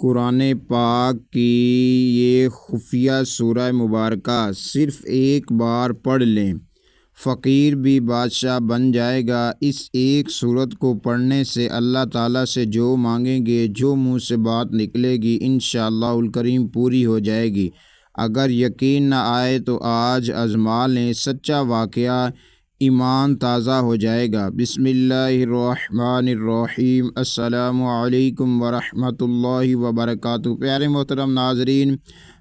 قرآن پاک کی یہ خفیہ سورہ مبارکہ صرف ایک بار پڑھ لیں، فقیر بھی بادشاہ بن جائے گا۔ اس ایک سورت کو پڑھنے سے اللہ تعالیٰ سے جو مانگیں گے، جو منہ سے بات نکلے گی، انشاءاللہ الکریم پوری ہو جائے گی۔ اگر یقین نہ آئے تو آج آزما لیں، سچا واقعہ ایمان تازہ ہو جائے گا۔ بسم اللہ الرحمن الرحیم۔ السلام علیکم ورحمۃ اللہ وبرکاتہ۔ پیارے محترم ناظرین،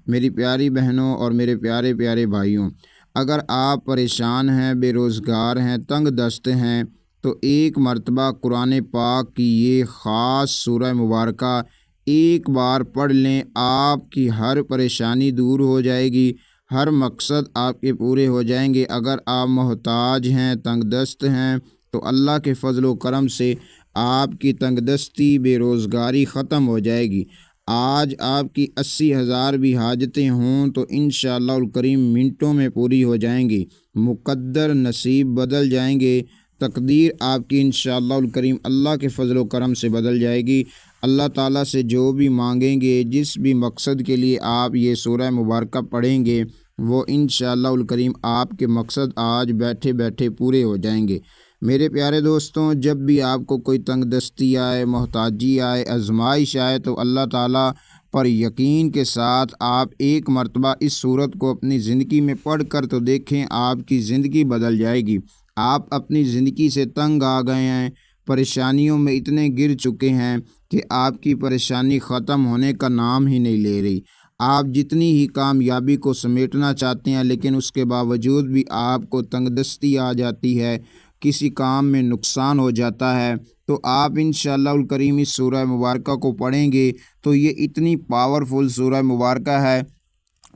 میری پیاری بہنوں اور میرے پیارے پیارے بھائیوں، اگر آپ پریشان ہیں، بے روزگار ہیں، تنگ دست ہیں، تو ایک مرتبہ قرآن پاک کی یہ خاص سورہ مبارکہ ایک بار پڑھ لیں، آپ کی ہر پریشانی دور ہو جائے گی، ہر مقصد آپ کے پورے ہو جائیں گے۔ اگر آپ محتاج ہیں، تنگ دست ہیں، تو اللہ کے فضل و کرم سے آپ کی تنگ دستی، بے روزگاری ختم ہو جائے گی۔ آج آپ کی 80,000 بھی حاجتیں ہوں تو انشاءاللہ الکریم منٹوں میں پوری ہو جائیں گی، مقدر نصیب بدل جائیں گے، تقدیر آپ کی انشاءاللہ الکریم اللہ کے فضل و کرم سے بدل جائے گی۔ اللہ تعالیٰ سے جو بھی مانگیں گے، جس بھی مقصد کے لیے آپ یہ سورہ مبارکہ پڑھیں گے، وہ انشاءاللہ الکریم آپ کے مقصد آج بیٹھے بیٹھے پورے ہو جائیں گے۔ میرے پیارے دوستوں، جب بھی آپ کو کوئی تنگ دستی آئے، محتاجی آئے، آزمائش آئے، تو اللہ تعالیٰ پر یقین کے ساتھ آپ ایک مرتبہ اس سورت کو اپنی زندگی میں پڑھ کر تو دیکھیں، آپ کی زندگی بدل جائے گی۔ آپ اپنی زندگی سے تنگ آ گئے ہیں، پریشانیوں میں اتنے گر چکے ہیں کہ آپ کی پریشانی ختم ہونے کا نام ہی نہیں لے رہی۔ آپ جتنی ہی کامیابی کو سمیٹنا چاہتے ہیں، لیکن اس کے باوجود بھی آپ کو تنگ دستی آ جاتی ہے، کسی کام میں نقصان ہو جاتا ہے، تو آپ انشاءاللہ الکریم اس سورہ مبارکہ کو پڑھیں گے تو یہ اتنی پاورفل سورہ مبارکہ ہے،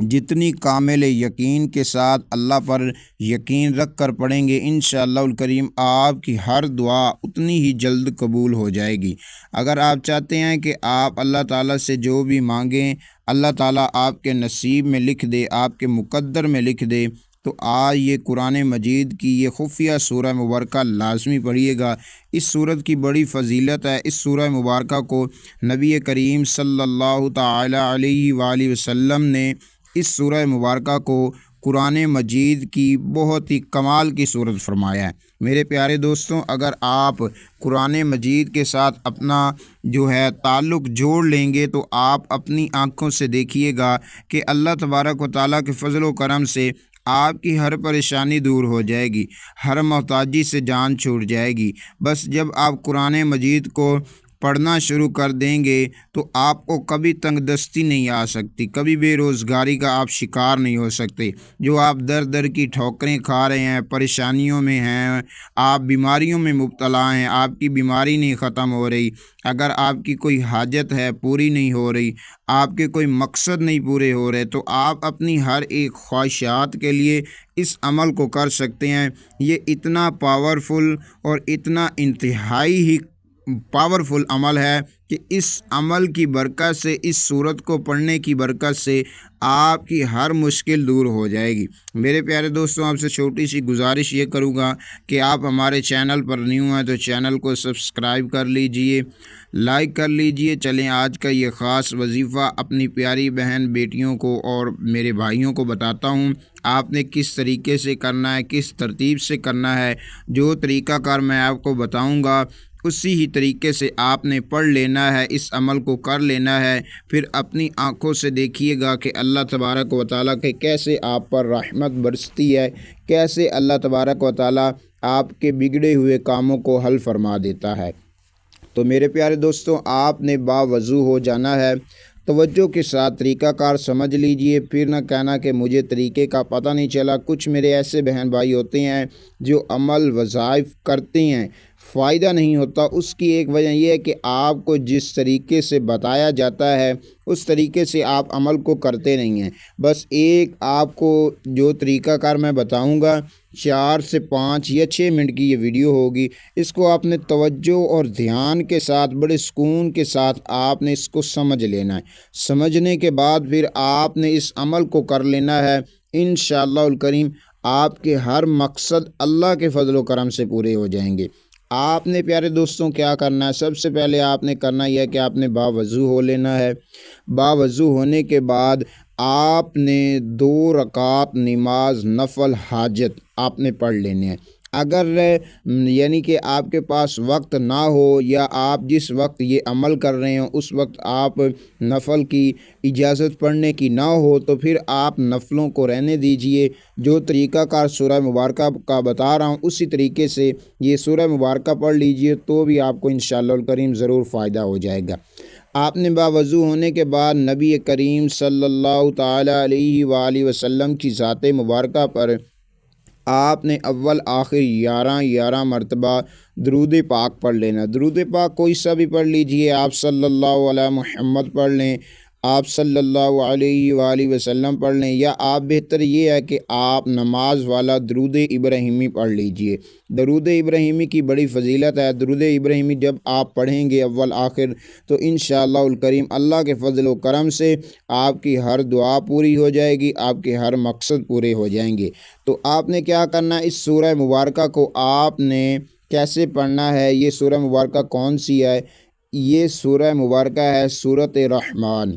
جتنی کامل یقین کے ساتھ اللہ پر یقین رکھ کر پڑھیں گے، انشاءاللہ الکریم آپ کی ہر دعا اتنی ہی جلد قبول ہو جائے گی۔ اگر آپ چاہتے ہیں کہ آپ اللہ تعالیٰ سے جو بھی مانگیں اللہ تعالیٰ آپ کے نصیب میں لکھ دے، آپ کے مقدر میں لکھ دے، تو آج یہ قرآن مجید کی یہ خفیہ سورہ مبارکہ لازمی پڑھیے گا۔ اس سورت کی بڑی فضیلت ہے۔ اس سورہ مبارکہ کو نبی کریم صلی اللہ تعالی علیہ وآلہ وسلم نے اس سورہ مبارکہ کو قرآن مجید کی بہت ہی کمال کی صورت فرمایا ہے۔ میرے پیارے دوستوں، اگر آپ قرآن مجید کے ساتھ اپنا جو ہے تعلق جوڑ لیں گے تو آپ اپنی آنکھوں سے دیکھیے گا کہ اللہ تبارک و تعالیٰ کے فضل و کرم سے آپ کی ہر پریشانی دور ہو جائے گی، ہر محتاجی سے جان چھوٹ جائے گی۔ بس جب آپ قرآن مجید کو پڑھنا شروع کر دیں گے تو آپ کو کبھی تنگ دستی نہیں آ سکتی، کبھی بے روزگاری کا آپ شکار نہیں ہو سکتے۔ جو آپ در در کی ٹھوکریں کھا رہے ہیں، پریشانیوں میں ہیں، آپ بیماریوں میں مبتلا ہیں، آپ کی بیماری نہیں ختم ہو رہی، اگر آپ کی کوئی حاجت ہے پوری نہیں ہو رہی، آپ کے کوئی مقصد نہیں پورے ہو رہے، تو آپ اپنی ہر ایک خواہشات کے لیے اس عمل کو کر سکتے ہیں۔ یہ اتنا پاورفل اور اتنا انتہائی ہی پاورفل عمل ہے کہ اس عمل کی برکت سے، اس سورت کو پڑھنے کی برکت سے آپ کی ہر مشکل دور ہو جائے گی۔ میرے پیارے دوستوں، آپ سے چھوٹی سی گزارش یہ کروں گا کہ آپ ہمارے چینل پر نیو ہیں تو چینل کو سبسکرائب کر لیجئے، لائک کر لیجئے۔ چلیں آج کا یہ خاص وظیفہ اپنی پیاری بہن بیٹیوں کو اور میرے بھائیوں کو بتاتا ہوں۔ آپ نے کس طریقے سے کرنا ہے، کس ترتیب سے کرنا ہے، جو طریقہ کار میں آپ کو بتاؤں گا اسی ہی طریقے سے آپ نے پڑھ لینا ہے، اس عمل کو کر لینا ہے۔ پھر اپنی آنکھوں سے دیکھیے گا کہ اللہ تبارک و تعالیٰ کے کیسے آپ پر رحمت برستی ہے، کیسے اللہ تبارک و تعالیٰ آپ کے بگڑے ہوئے کاموں کو حل فرما دیتا ہے۔ تو میرے پیارے دوستوں، آپ نے باوضو ہو جانا ہے، توجہ کے ساتھ طریقہ کار سمجھ لیجئے، پھر نہ کہنا کہ مجھے طریقے کا پتہ نہیں چلا۔ کچھ میرے ایسے بہن بھائی ہوتے ہیں جو عمل وظائف کرتے ہیں، فائدہ نہیں ہوتا۔ اس کی ایک وجہ یہ ہے کہ آپ کو جس طریقے سے بتایا جاتا ہے اس طریقے سے آپ عمل کو کرتے نہیں ہیں۔ بس ایک آپ کو جو طریقہ کار میں بتاؤں گا، 4 سے 5 یا 6 منٹ کی یہ ویڈیو ہوگی، اس کو آپ نے توجہ اور دھیان کے ساتھ، بڑے سکون کے ساتھ آپ نے اس کو سمجھ لینا ہے۔ سمجھنے کے بعد پھر آپ نے اس عمل کو کر لینا ہے۔ انشاءاللہ الکریم آپ کے ہر مقصد اللہ کے فضل و کرم سے پورے ہو جائیں گے۔ آپ نے پیارے دوستوں کیا کرنا ہے، سب سے پہلے آپ نے کرنا یہ ہے کہ آپ نے باوضو ہو لینا ہے۔ باوضو ہونے کے بعد آپ نے 2 رکعت نماز نفل حاجت آپ نے پڑھ لینے ہیں۔ اگر یعنی کہ آپ کے پاس وقت نہ ہو یا آپ جس وقت یہ عمل کر رہے ہوں اس وقت آپ نفل کی اجازت پڑھنے کی نہ ہو تو پھر آپ نفلوں کو رہنے دیجئے۔ جو طریقہ کار سورہ مبارکہ کا بتا رہا ہوں اسی طریقے سے یہ سورہ مبارکہ پڑھ لیجئے تو بھی آپ کو انشاءاللہ الکریم ضرور فائدہ ہو جائے گا۔ آپ نے باوضو ہونے کے بعد نبی کریم صلی اللہ تعالیٰ علیہ وآلہ وسلم کی ذات مبارکہ پر آپ نے اول آخر 11 مرتبہ درود پاک پڑھ لینا۔ درود پاک کوئی سا بھی پڑھ لیجئے، آپ صلی اللہ علیہ محمد پڑھ لیں، آپ صلی اللہ علیہ وآلہ وسلم پڑھ لیں، یا آپ بہتر یہ ہے کہ آپ نماز والا درود ابراہیمی پڑھ لیجئے۔ درود ابراہیمی کی بڑی فضیلت ہے۔ درود ابراہیمی جب آپ پڑھیں گے اول آخر تو انشاءاللہ الکریم اللہ کے فضل و کرم سے آپ کی ہر دعا پوری ہو جائے گی، آپ کے ہر مقصد پورے ہو جائیں گے۔ تو آپ نے کیا کرنا ہے، اس سورہ مبارکہ کو آپ نے کیسے پڑھنا ہے، یہ سورہ مبارکہ کون سی ہے، یہ سورہ مبارکہ ہے سورۃ رحمان۔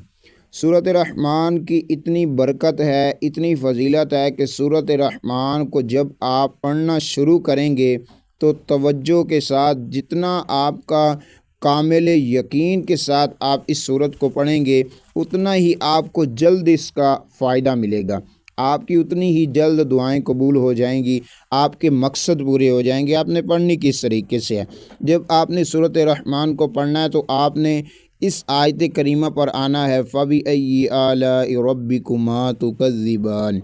سورۃ رحمان کی اتنی برکت ہے، اتنی فضیلت ہے کہ سورۃ رحمان کو جب آپ پڑھنا شروع کریں گے تو توجہ کے ساتھ جتنا آپ کا کامل یقین کے ساتھ آپ اس سورت کو پڑھیں گے اتنا ہی آپ کو جلد اس کا فائدہ ملے گا، آپ کی اتنی ہی جلد دعائیں قبول ہو جائیں گی، آپ کے مقصد پورے ہو جائیں گے۔ آپ نے پڑھنی کس طریقے سے ہے، جب آپ نے سورۃ رحمان کو پڑھنا ہے تو آپ نے اس آیت کریمہ پر آنا ہے، فَبِأَيِّ آلَاءِ رَبِّكُمَا تُكَذِّبَانِ۔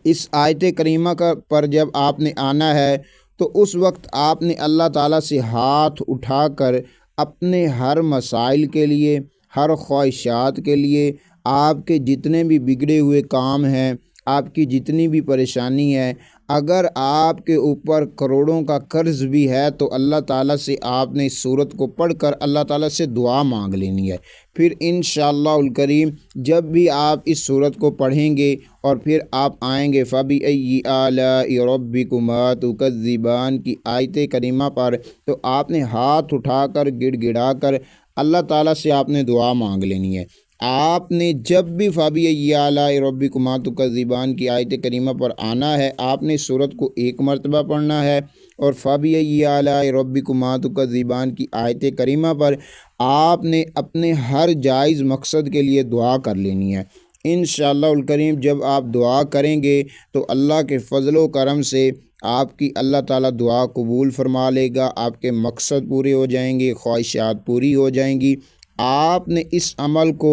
اس آیت کریمہ پر جب آپ نے آنا ہے تو اس وقت آپ نے اللہ تعالیٰ سے ہاتھ اٹھا کر اپنے ہر مسائل کے لیے، ہر خواہشات کے لیے، آپ کے جتنے بھی بگڑے ہوئے کام ہیں، آپ کی جتنی بھی پریشانی ہے، اگر آپ کے اوپر کروڑوں کا قرض بھی ہے تو اللہ تعالیٰ سے آپ نے اس صورت کو پڑھ کر اللہ تعالیٰ سے دعا مانگ لینی ہے۔ پھر انشاءاللہ الکریم جب بھی آپ اس صورت کو پڑھیں گے اور پھر آپ آئیں گے فَبِأَيِّ آلَاءِ رَبِّكُمَا تُكَذِّبَانِ کی آیت کریمہ پر تو آپ نے ہاتھ اٹھا کر گڑ گڑا کر اللہ تعالیٰ سے آپ نے دعا مانگ لینی ہے۔ آپ نے جب بھی فَبِأَيِّ آلَاءِ رَبِّكُمَا تُكَذِّبَانِ کی آیت کریمہ پر آنا ہے آپ نے سورت کو 1 مرتبہ پڑھنا ہے، اور فَبِأَيِّ آلَاءِ رَبِّكُمَا تُكَذِّبَانِ کی آیت کریمہ پر آپ نے اپنے ہر جائز مقصد کے لیے دعا کر لینی ہے۔ انشاءاللہ الکریم جب آپ دعا کریں گے تو اللہ کے فضل و کرم سے آپ کی اللہ تعالیٰ دعا قبول فرما لے گا، آپ کے مقصد پورے ہو جائیں گے، خواہشات پوری ہو جائیں گی۔ آپ نے اس عمل کو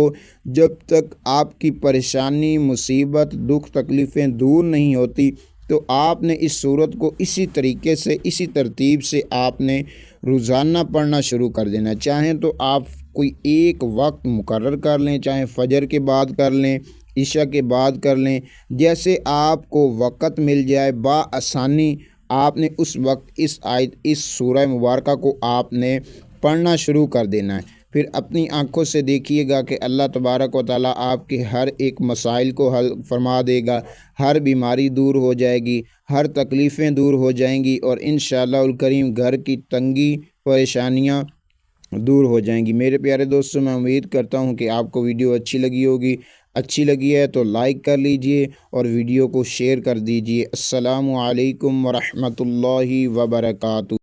جب تک آپ کی پریشانی، مصیبت، دکھ، تکلیفیں دور نہیں ہوتی تو آپ نے اس صورت کو اسی طریقے سے، اسی ترتیب سے آپ نے روزانہ پڑھنا شروع کر دینا۔ چاہیں تو آپ کوئی ایک وقت مقرر کر لیں، چاہے فجر کے بعد کر لیں، عشاء کے بعد کر لیں، جیسے آپ کو وقت مل جائے بآسانی آپ نے اس وقت اس سورہ مبارکہ کو آپ نے پڑھنا شروع کر دینا ہے۔ پھر اپنی آنکھوں سے دیکھیے گا کہ اللہ تبارک و تعالیٰ آپ کے ہر ایک مسائل کو حل فرما دے گا، ہر بیماری دور ہو جائے گی، ہر تکلیفیں دور ہو جائیں گی، اور انشاءاللہ الکریم گھر کی تنگی پریشانیاں دور ہو جائیں گی۔ میرے پیارے دوستوں میں امید کرتا ہوں کہ آپ کو ویڈیو اچھی لگی ہوگی، اچھی لگی ہے تو لائک کر لیجئے اور ویڈیو کو شیئر کر دیجئے۔ السلام علیکم ورحمۃ اللہ وبرکاتہ۔